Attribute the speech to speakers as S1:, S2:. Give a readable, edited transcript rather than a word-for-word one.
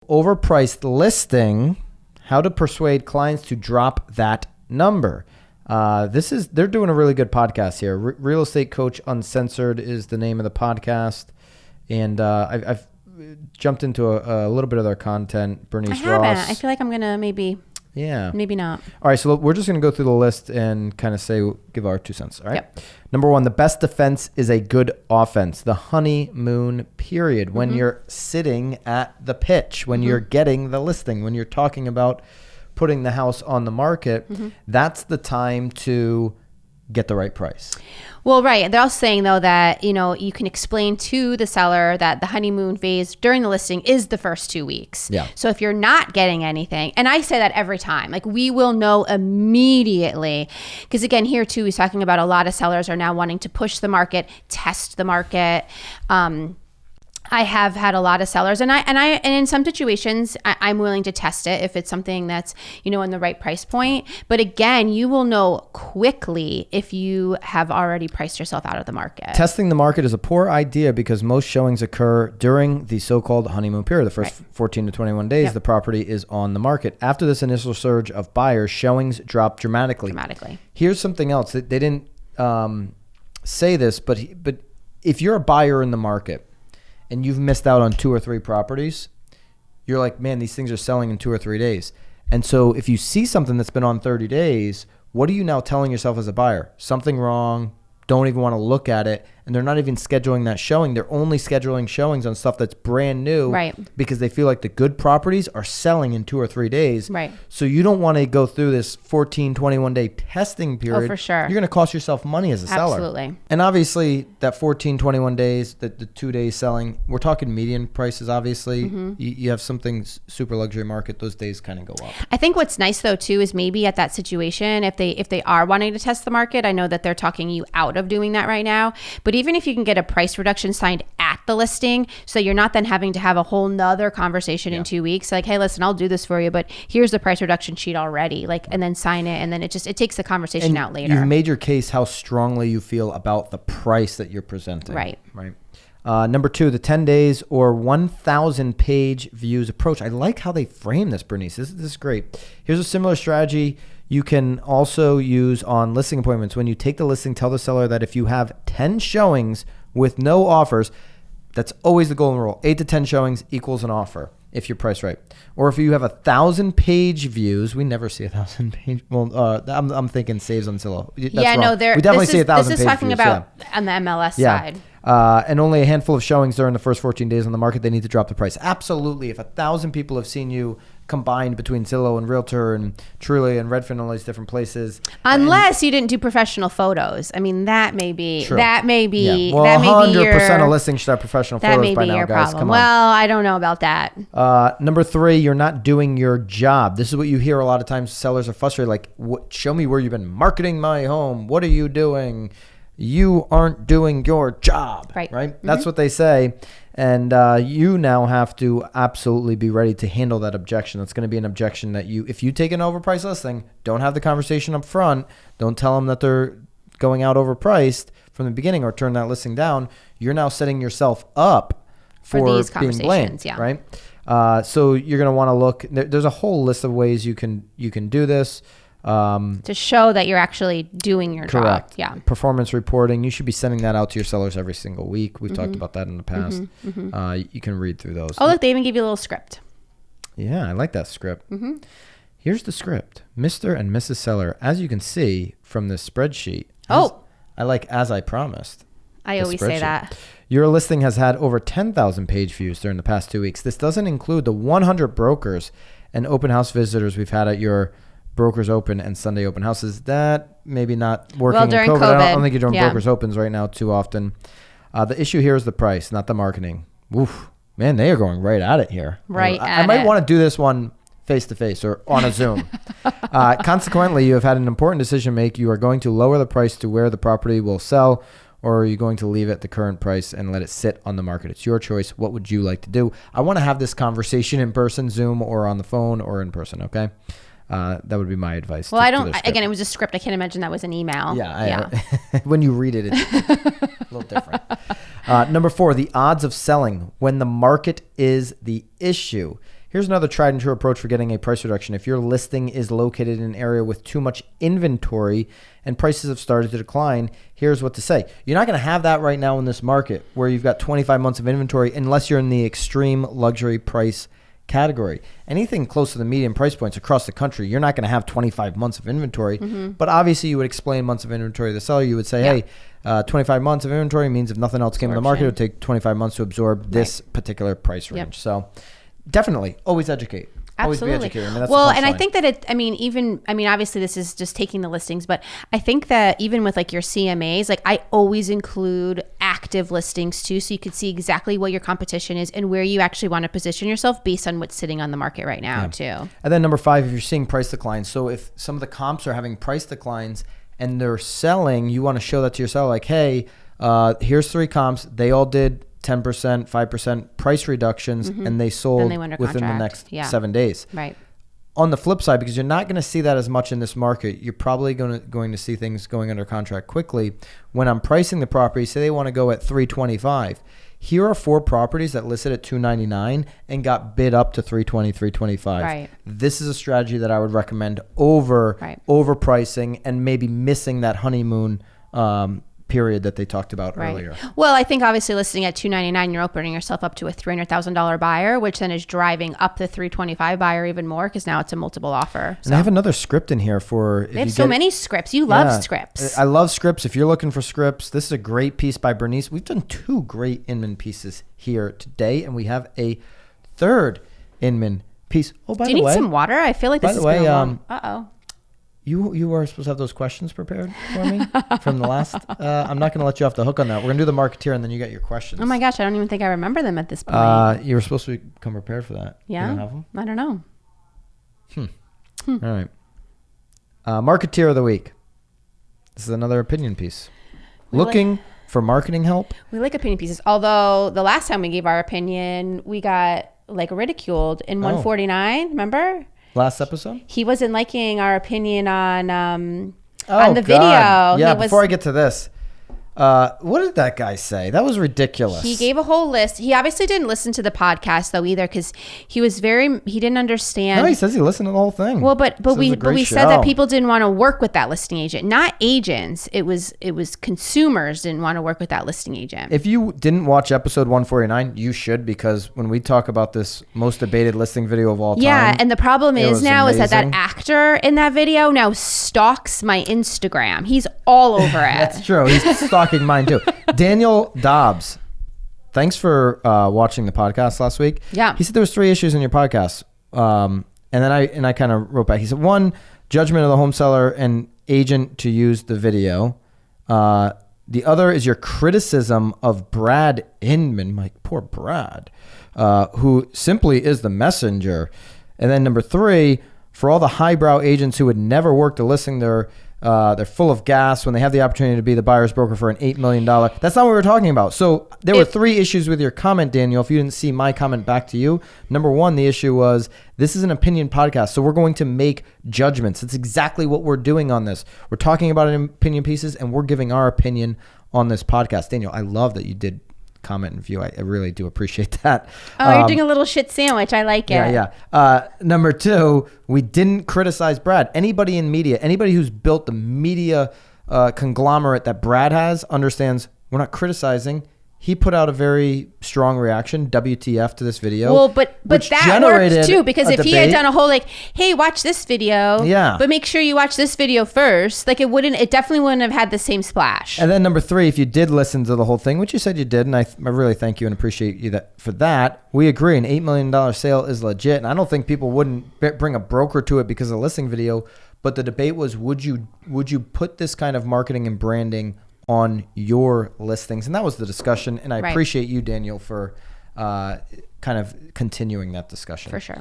S1: Overpriced listing, how to persuade clients to drop that number. They're doing a really good podcast here. Real Estate Coach Uncensored is the name of the podcast. And I've jumped into a little bit of their content. Bernice
S2: I haven't.
S1: Ross.
S2: I feel like I'm going to maybe not.
S1: All right, so we're just going to go through the list and kind of give our 2 cents, all right?
S2: Yep.
S1: Number 1, the best defense is a good offense. The honeymoon period, when you're sitting at the pitch, when you're getting the listing, when you're talking about putting the house on the market, that's the time to get the right price.
S2: Well, right. They're also saying, though, that, you can explain to the seller that the honeymoon phase during the listing is the first 2 weeks.
S1: Yeah.
S2: So if you're not getting anything, and I say that every time, like we will know immediately. Because again, here too, he's talking about a lot of sellers are now wanting to push the market, test the market. I have had a lot of sellers, and in some situations, I'm willing to test it if it's something that's, in the right price point. But again, you will know quickly if you have already priced yourself out of the market.
S1: Testing the market is a poor idea because most showings occur during the so-called honeymoon period. The first 14 to 21 days, the property is on the market. After this initial surge of buyers, showings drop dramatically. Here's something else. They didn't say this, but if you're a buyer in the market, and you've missed out on 2 or 3 properties, you're like, man, these things are selling in 2 or 3 days. And so if you see something that's been on 30 days, what are you now telling yourself as a buyer? Something wrong, don't even want to look at it. And they're not even scheduling that showing. They're only scheduling showings on stuff that's brand new,
S2: right?
S1: Because they feel like the good properties are selling in 2 or 3 days.
S2: Right.
S1: So you don't want to go through this 14, 21 day testing period.
S2: Oh, for sure.
S1: You're going to cost yourself money as a seller.
S2: Absolutely.
S1: And obviously that 14, 21 days, the 2 days selling, we're talking median prices, obviously. You have something super luxury market, those days kind of go up.
S2: I think what's nice though too is maybe at that situation, if they are wanting to test the market, I know that they're talking you out of doing that right now, but even if you can get a price reduction signed at the listing, so you're not then having to have a whole nother conversation in 2 weeks, like, hey, listen, I'll do this for you, but here's the price reduction sheet already, and then sign it, and then it takes the conversation out later.
S1: You've made your case how strongly you feel about the price that you're presenting.
S2: Right.
S1: Number 2, the 10 days or 1,000 page views approach. I like how they frame this, Bernice. This is great. Here's a similar strategy you can also use on listing appointments. When you take the listing, tell the seller that if you have 10 showings with no offers, that's always the golden rule. 8 to 10 showings equals an offer if you're priced right. Or if you have 1,000 page views, we never see 1,000 page. Well, I'm thinking saves on Zillow. That's wrong. We definitely see 1,000 page views.
S2: This is talking about on the MLS side.
S1: And only a handful of showings during the first 14 days on the market, they need to drop the price. Absolutely. If 1,000 people have seen you combined between Zillow and Realtor and Trulia and Redfin and all these different places.
S2: Unless you didn't do professional photos. I mean, that may be,
S1: true.
S2: That may be,
S1: yeah. Well,
S2: that may
S1: 100% of listings should have professional photos by now, guys.
S2: Problem.
S1: Come on.
S2: Well, I don't know about that.
S1: Number 3, you're not doing your job. This is what you hear a lot of times. Sellers are frustrated. Like, show me where you've been marketing my home. What are you doing? You aren't doing your job, right? Mm-hmm. That's what they say. And you now have to absolutely be ready to handle that objection. That's going to be an objection that if you take an overpriced listing, don't have the conversation up front. Don't tell them that they're going out overpriced from the beginning or turn that listing down. You're now setting yourself up for
S2: these
S1: being blamed, right? So you're going to want to look. There's a whole list of ways you can do this.
S2: To show that you're actually doing your
S1: correct.
S2: job. Yeah.
S1: Performance reporting. You should be sending that out to your sellers every single week. We've talked about that in the past. You can read through those.
S2: Oh, look, they even give you a little script.
S1: Yeah, I like that script. Here's the script. Mr. and Mrs. Seller, as you can see from this spreadsheet. I like as I promised.
S2: I always say that.
S1: Your listing has had over 10,000 page views during the past 2 weeks. This doesn't include the 100 brokers and open house visitors we've had at your brokers open and Sunday open houses. That maybe not working
S2: during
S1: in COVID. I don't think you're doing
S2: yeah.
S1: brokers opens right now too often. The issue here is the price, not the marketing. Oof, man, they are going right at it here. I might want to do this one face to face or on a Zoom. Consequently, you have had an important decision to make. You are going to lower the price to where the property will sell, or are you going to leave it at the current price and let it sit on the market? It's your choice. What would you like to do? I want to have this conversation in person, Zoom, or on the phone, or in person. Okay. That would be my advice.
S2: Well, again, it was a script. I can't imagine that was an email.
S1: Yeah. When you read it, it's a little different. Number 4, the odds of selling when the market is the issue. Here's another tried and true approach for getting a price reduction. If your listing is located in an area with too much inventory and prices have started to decline, here's what to say. You're not going to have that right now in this market where you've got 25 months of inventory unless you're in the extreme luxury price category. Anything close to the median price points across the country, you're not going to have 25 months of inventory. But obviously, you would explain months of inventory to the seller. You would say, hey, 25 months of inventory means if nothing else came to the market, it would take 25 months to absorb this particular price range. So definitely always educate.
S2: Absolutely.
S1: Always be educated. I mean, that's
S2: well, and I think that obviously this is just taking the listings, but I think that even with like your CMAs, like I always include active listings too. So you could see exactly what your competition is and where you actually want to position yourself based on what's sitting on the market right now too.
S1: And then number 5, if you're seeing price declines. So if some of the comps are having price declines and they're selling, you want to show that to your seller like, hey, here's 3 comps. They all did 10%, 5% price reductions, and they sold within the next 7 days.
S2: Right.
S1: On the flip side, because you're not going to see that as much in this market, you're probably going to see things going under contract quickly. When I'm pricing the property, say they want to go at $325. Here are 4 properties that listed at $299 and got bid up to $320, $325.
S2: Right.
S1: This is a strategy that I would recommend over overpricing and maybe missing that honeymoon period that they talked about earlier.
S2: Well, I think obviously listing at $299, you're opening yourself up to a $300,000 buyer, which then is driving up the $325 buyer even more because now it's a multiple offer.
S1: And I have another script in here for...
S2: They have so many scripts. You love scripts.
S1: I love scripts. If you're looking for scripts, this is a great piece by Bernice. We've done 2 great Inman pieces here today, and we have a 3rd Inman piece. Oh, by the way...
S2: Do you need some water? I feel like this is been long. Uh-oh.
S1: You were supposed to have those questions prepared for me from the last. I'm not going to let you off the hook on that. We're going to do the marketeer, and then you get your questions.
S2: Oh my gosh, I don't even think I remember them at this point.
S1: You were supposed to come prepared for that.
S2: Yeah,
S1: you don't have them?
S2: I don't know.
S1: All right. Marketeer of the week. This is another opinion piece. Looking for marketing help.
S2: We like opinion pieces. Although the last time we gave our opinion, we got like ridiculed in 149. Remember?
S1: Last episode?
S2: He wasn't liking our opinion on the video.
S1: Yeah, before I get to this, what did that guy say? That was ridiculous.
S2: He gave a whole list. He obviously didn't listen to the podcast though either because he didn't understand.
S1: No, he says he listened to the whole thing.
S2: Well, but we said that people didn't want to work with that listing agent, not agents. It was consumers didn't want to work with that listing agent.
S1: If you didn't watch episode 149, you should, because when we talk about this most debated listing video of all time.
S2: Yeah, and the problem is now
S1: amazing.
S2: is that actor in that video now stalks my Instagram. He's all over it.
S1: That's true. He's stalking mine too. Daniel Dobbs, thanks for watching the podcast last week.
S2: Yeah,
S1: he said there was 3 issues in your podcast, and then I kind of wrote back. He said 1, judgment of the home seller and agent to use the video. The other is your criticism of Brad Inman, my poor Brad, who simply is the messenger. And then number 3, for all the highbrow agents who would never work the listing, they're full of gas when they have the opportunity to be the buyer's broker for an $8 million. That's not what we were talking about. So there were 3 issues with your comment, Daniel. If you didn't see my comment back to you, number 1, the issue was this is an opinion podcast. So we're going to make judgments. It's exactly what we're doing on this. We're talking about opinion pieces and we're giving our opinion on this podcast. Daniel, I love that you did comment and view. I really do appreciate that.
S2: Oh, you're doing a little shit sandwich. I like it.
S1: Yeah. Number 2, we didn't criticize Brad. Anybody in media, anybody who's built the media conglomerate that Brad has understands we're not criticizing. He put out a very strong reaction, WTF, to this video.
S2: Well, but that works too, because if he had done a whole like, hey, watch this video, but make sure you watch this video first, like it definitely wouldn't have had the same splash.
S1: And then number 3, if you did listen to the whole thing, which you said you did, and I really thank you and appreciate you for that, we agree an $8 million sale is legit. And I don't think people wouldn't bring a broker to it because of the listing video, but the debate was, would you put this kind of marketing and branding on your listings? And that was the discussion. And I appreciate you, Daniel, for kind of continuing that discussion.
S2: For sure.